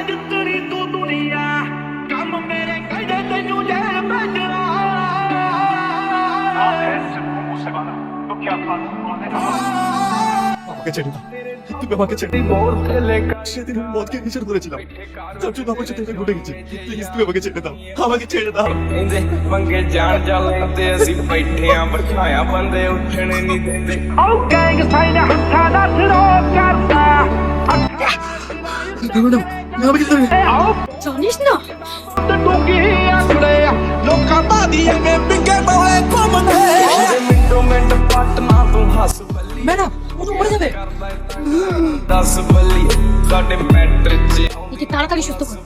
जितनी तू दुनिया कम मेरे कहदे तेनू जेल भेजना আমাকে ছেড়ে দাও, তুমি আমাকে ছেড়ে দাও। সেদিন আমি মদকে নিষেধ করেছিলাম, তার জন্য আমার সাথে এটা ঘটে গেছে। প্লিজ তুমি আমাকে ছেড়ে দাও, আমাকে ছেড়ে দাও। ਮੰਗੇ ਜਾਣ ਚੱਲਦੇ ਅਸੀਂ ਬੈਠੇ ਆਂ ਬਿਠਾਇਆ ਬੰਦੇ ਉੱਠਣੇ ਨਹੀਂ ਦਿੰਦੇ ओ गैंग साइन हत्था दा थरो करता আমাকে ছেড়ে দাও। জানিস না ਤੇ ਤੂੰ ਕੀ ਆਖੜੇ ਲੋਕਾਂ ਬਾਦੀ ਐਵੇਂ ਪਿੰਗੇ ਬੋਲੇ ਘੁੰਮਦੇ ਉਹਦੇ ਮਿੰਟੋ ਮਿੰਟ ਪੱਟ ਨਾ ਤੂੰ ਹੱਸ ਬੱਲੀ ম্যাডাম ও তো মরে যাবে। ਦੱਸ ਬੱਲੀ ਸਾਡੇ ਮੈਟਰ 'ਚ একে তাড়াতাড়ি সুস্থ করো,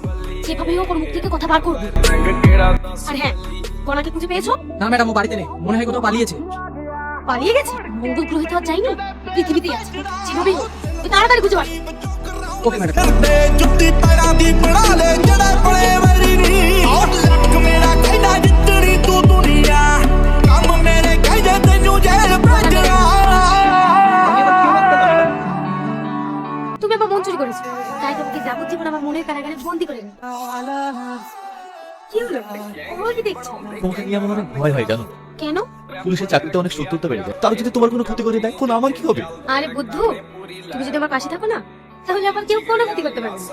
যেভাবে হোক ওর মুখ থেকে কথা বার করবে। রੰਗ ਕਿਹੜਾ ਦੱਸ আর হ্যাঁ, কণাকে খুঁজে পেয়েছো? না ম্যাডাম, ও বাড়িতে নেই, মনে হয় কোথাও পালিয়েছে। পালিয়ে গেছে? মঙ্গল গ্রহে তো আর যায়নি, পৃথিবীতেই আছে। যেভাবেই হোক তুই তাড়াতাড়ি খুঁজে বার। Okay madam. ਕਰਦੇ ਜੁੱਤੀ ਪੈਰਾਂ ਦੀ ਬਣਾ ਲੈ ਜਿਹੜੇ ਬੜੇ ਵਰੀ ਨੀ ਔਰ ਲਟਕ ਮੇਰਾ ਕਹਿੰਦਾ ਜਿੱਤਣੀ ਤੂੰ ਦੁਨੀਆ ਕੰਮ ਮੇਰੇ ਕਹਿੰਦੇ ਤੈਨੂੰ ਜੇਲ ਭੇਜਣਾ তুমি আমার মন চুরি করেছো, তাই তোমাকে যাবজ্জীবন আমার মনের কারাগারে বন্দি করে দিই। কি হলো? ওগুলো কি দেখছো? তোমাকে নিয়ে আমার অনেক ভয় হয় জানো। কেন? পুলিশের চাকরিতে অনেক শত্রুতা বেড়ে যায়, তারা যদি তোমার কোনো ক্ষতি করে দেয় তখন আমার কি হবে? আরে বুদ্ধু, তুমি যদি আমার পাশে থাকো না, তাহলে আমার কেউ কোনো ক্ষতি করতে পারবে না।